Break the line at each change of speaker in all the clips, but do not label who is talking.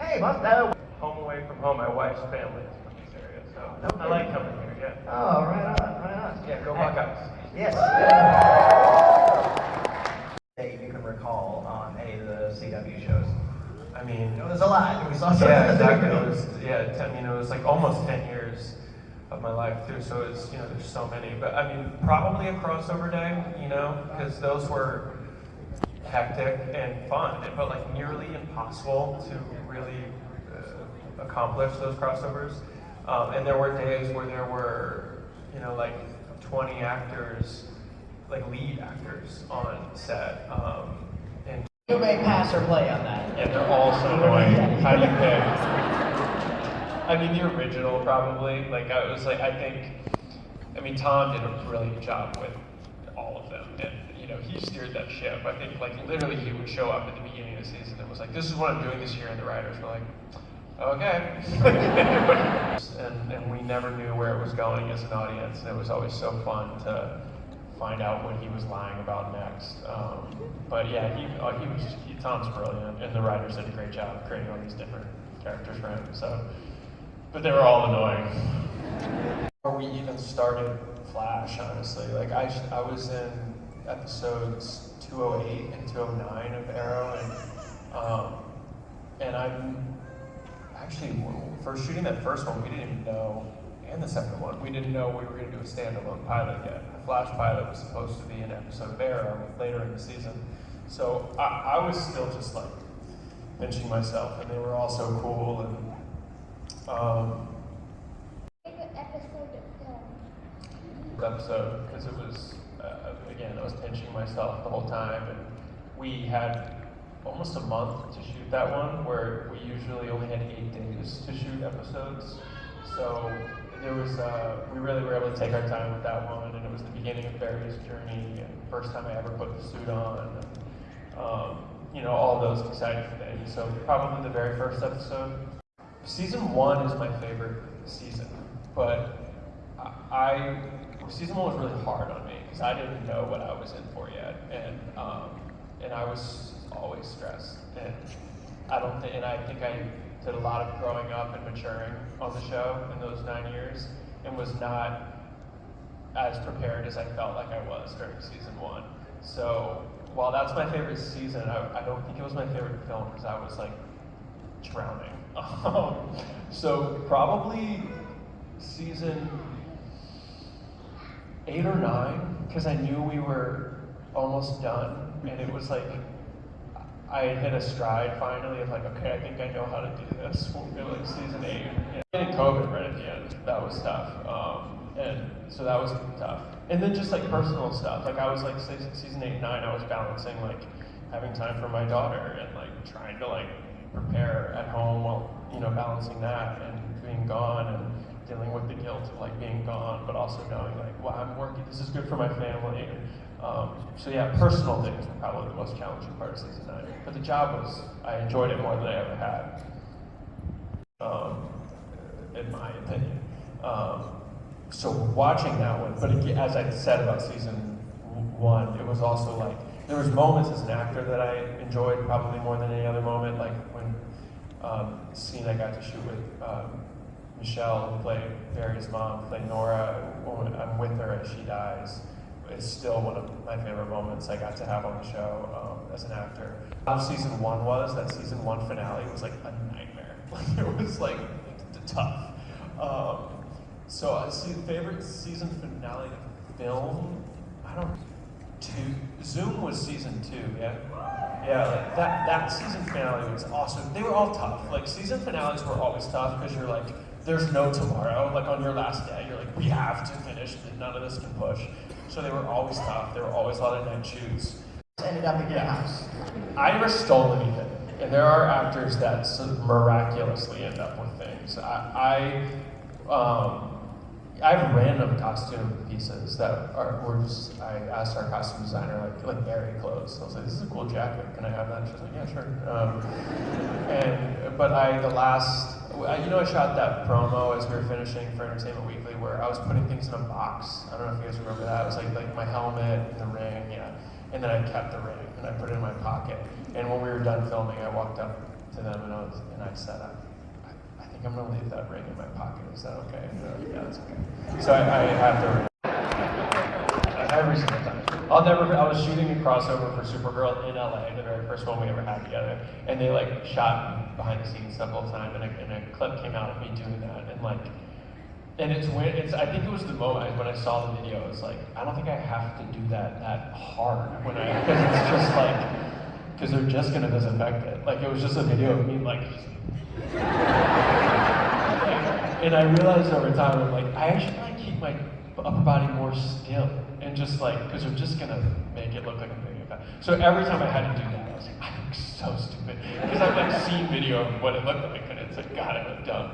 Hey, Buster.
Home away from home. My wife's family is from this area, so I like coming here. Yeah.
Oh, right on, right on.
Yeah, go Buckeyes.
Yes. That you can recall on any of the CW shows.
I mean,
It was a lot. We saw
yeah, exactly. It was it was like almost 10 years of my life too. So it's there's so many. But I mean, probably a crossover day, because those were hectic and fun, but like nearly impossible to really accomplish those crossovers. And there were days where there were, like 20 actors, like lead actors on set. And
You may pass or play on that.
yeah, they're all so annoying. How do you pick? I mean, the original probably. I mean, Tom did a brilliant job with all of them, and he steered that ship. I think like literally he would show up at the beginning of the season and was like, "This is what I'm doing this year," and the writers were like, "Okay." and we never knew where it was going as an audience, and it was always so fun to find out what he was lying about next. But yeah, Tom's brilliant, and the writers did a great job creating all these different characters for him. So, but they were all annoying. Before we even started Flash, honestly, like I was in episodes 208 and 209 of Arrow, and I'm actually for shooting that first one, we didn't even know, and the second one, we didn't know we were going to do a standalone pilot yet. The Flash pilot was supposed to be an episode of Arrow later in the season, so I was still just like pinching myself, and they were all so cool. And
Favorite episode of film?
episode because it was again, I was pinching myself the whole time, and we had almost a month to shoot that one, where we usually only had 8 days to shoot episodes. So there was we really were able to take our time with that one, and it was the beginning of Barry's journey, and first time I ever put the suit on, and all those exciting things. So probably the very first episode. Season 1 is my favorite season, but season 1 was really hard on me because I didn't know what I was in for yet, and I was always stressed, and I think I did a lot of growing up and maturing on the show in those 9 years, and was not as prepared as I felt like I was during season 1. So while that's my favorite season, I don't think it was my favorite film because I was like drowning. So probably season 8 or 9, because I knew we were almost done, and it was like I had hit a stride finally of like, okay, I think I know how to do this. We'll go like season 8. And getting COVID right at the end, that was tough, and so that was tough. And then just like personal stuff, like I was like season 8 and 9, I was balancing like having time for my daughter and like trying to like prepare at home while balancing that and being gone and dealing with the guilt of like being gone, but also knowing like, well, I'm working, this is good for my family. And, so yeah, personal things were probably the most challenging part of season 9. But the job I enjoyed it more than I ever had, in my opinion. So watching that one, but again, as I said about season 1, it was also like, there was moments as an actor that I enjoyed probably more than any other moment, like when scene I got to shoot with Michelle, who played Barry's mom, played Nora, when I'm with her as she dies. It's still one of my favorite moments I got to have on the show as an actor. How season 1 was, that season 1 finale was like a nightmare. Like it was like tough. So I see favorite season finale of film, Zoom was season 2, yeah? Yeah, like that season finale was awesome. They were all tough. Like season finales were always tough because you're like, there's no tomorrow. Like on your last day, you're like, we have to finish, none of this can push. So they were always tough. There were always a lot of night shoots.
Ended up in your house.
I never stole anything. And there are actors that miraculously end up with things. I have random costume pieces that were just, I asked our costume designer, like Barry clothes. I was like, this is a cool jacket, can I have that? She was like, yeah, sure. I shot that promo as we were finishing for Entertainment Weekly where I was putting things in a box. I don't know if you guys remember that. It was like my helmet and the ring, yeah. And then I kept the ring and I put it in my pocket. And when we were done filming, I walked up to to them, and I said, I think I'm gonna leave that ring in my pocket. Is that okay? And they're like, yeah, that's okay. So I have the ring. Every single time. I was shooting a crossover for Supergirl in LA, the very first one we ever had together, and they like shot behind the scenes stuff all the time, and a clip came out of me doing that, and I think it was the moment when I saw the video, it's like, I don't think I have to do that hard because it's just like, because they're just gonna disinfect it. Like, it was just a video of me like, and I realized over time, I'm like, I actually like keep my upper body more still, and just like, because they're just gonna make it look like I'm doing it fast. So every time I had to do that, I was like, I look so stupid, because I've like seen video of what it looked like, and it's like, God, I look dumb.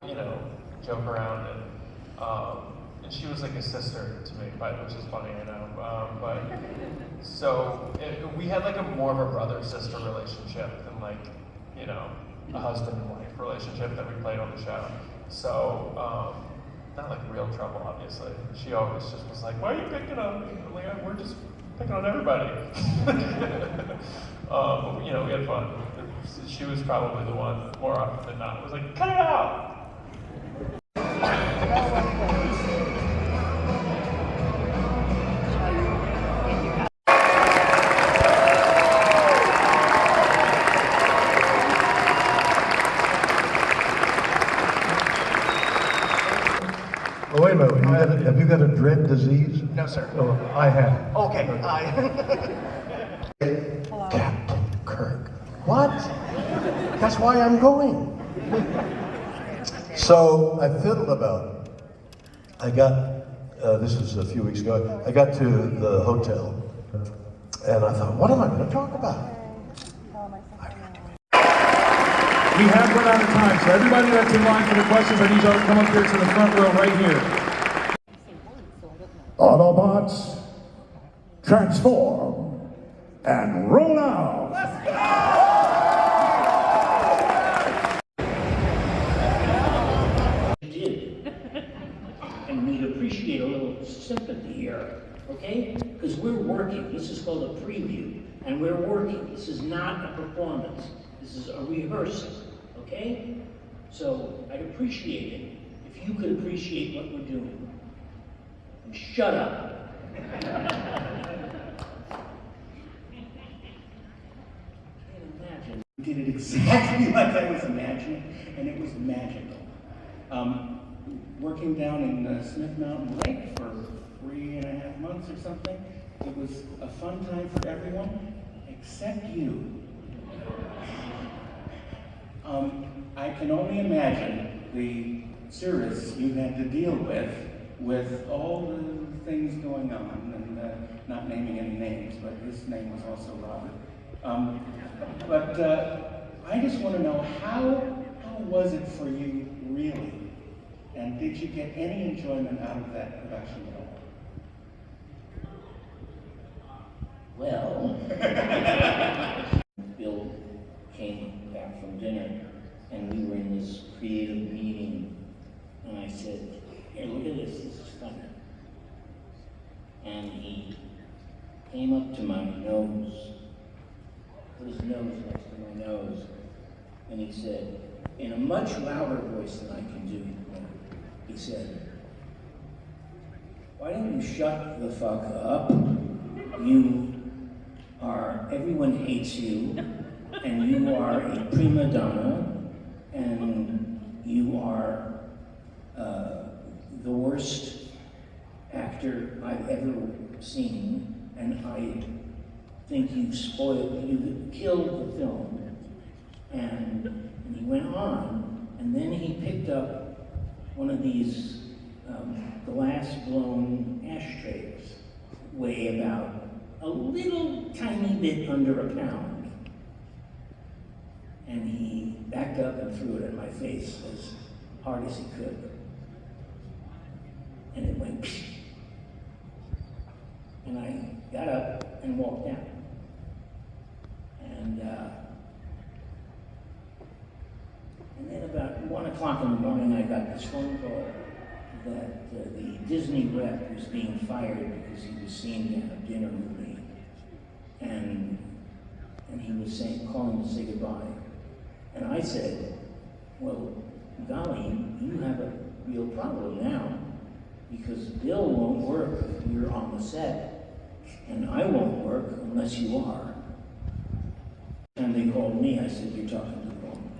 You know, joke around, and she was like a sister to me, which is funny, I know. But so we had like more of a brother-sister relationship than like, you know, a husband and wife relationship that we played on the show. So not like real trouble, obviously. She always just was like, "Why are you picking on me?" I'm like, "We're just picking on everybody." But you know, we had fun. She was probably the one more often than not was like, "Cut it out."
Oh, wait a minute, have you got a dread disease?
No, sir.
Oh, I have.
Okay,
Captain Kirk. What? That's why I'm going. So I fiddled about it. I got, this is a few weeks ago, I got to the hotel and I thought, what am I going to talk about?
We have run out of time, so everybody that's in line for the questions, I need y'all to come up here to the front row right here. Autobots, transform, and roll out. Let's go!
You did. And we'd appreciate a little sympathy here, okay? Because we're working. This is called a preview, and we're working. This is not a performance. This is a rehearsal, okay? So I'd appreciate it if you could appreciate what we're doing. And shut up. I can't imagine. You did it exactly like I was imagining, and it was magical. Working down in Smith Mountain Lake for 3.5 months or something, it was a fun time for everyone, except you. I can only imagine the service you had to deal with all the things going on, and not naming any names, but his name was also Robert. I just want to know, how was it for you, really? And did you get any enjoyment out of that production at all? Well, Bill came back from dinner, and we were in this creative meeting, and I said, "Here, look at this is funny." And he came up to my nose, put his nose next to my nose, and he said, in a much louder voice than I can do, he said, "Why don't you shut the fuck up? Everyone hates you, and you are a prima donna, and you are the worst actor I've ever seen, and I think you've killed the film." And he went on, and then he picked up one of these glass-blown ashtrays, weigh about a little tiny bit under a pound. And he backed up and threw it at my face as hard as he could. And it went psh. And I got up and walked out. And then about 1 o'clock in the morning, I got this phone call that the Disney rep was being fired because he was seen to have dinner with me. And he was calling to say goodbye. And I said, well, golly, you have a real problem now, because Bill won't work if you're on the set, and I won't work unless you are. And they called me, I said, you're talking to the wrong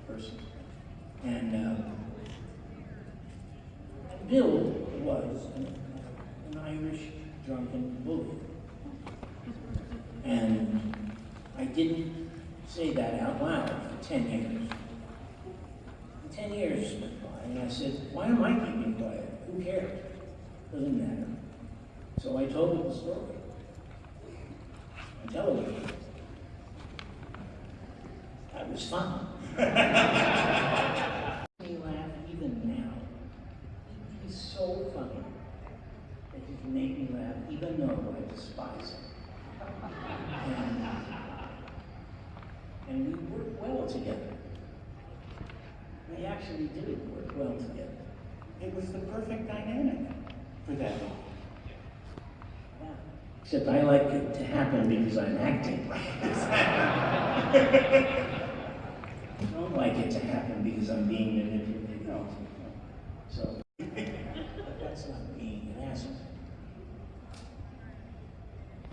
person. And Bill was an Irish drunken bully. And I didn't say that out loud for 10 years. And 10 years went by, and I said, why am I keeping quiet? Who cares? Doesn't matter. So I told him the story on television. That was fun. He laugh even now. He's so funny that he can make me laugh even though I despise him. And we work well together. We actually did work well together. It was the perfect dynamic for that role. Yeah. Except I like it to happen because I'm acting. I don't like it to happen because I'm being manipulated. No. So, that's not being an asshole.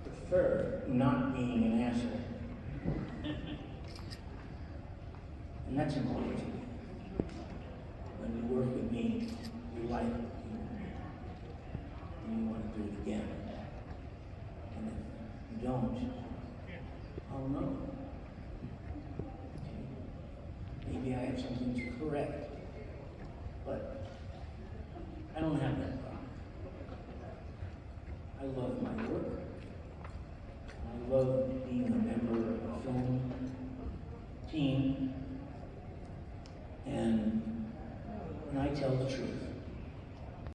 I prefer not being an asshole. And that's important to me. When you work with me, you like it. And you want to do it again. And if you don't, I'll know. Okay. Maybe I have something to correct. But I don't have that problem. I love my work. I love being a member of a film team. And I tell the truth.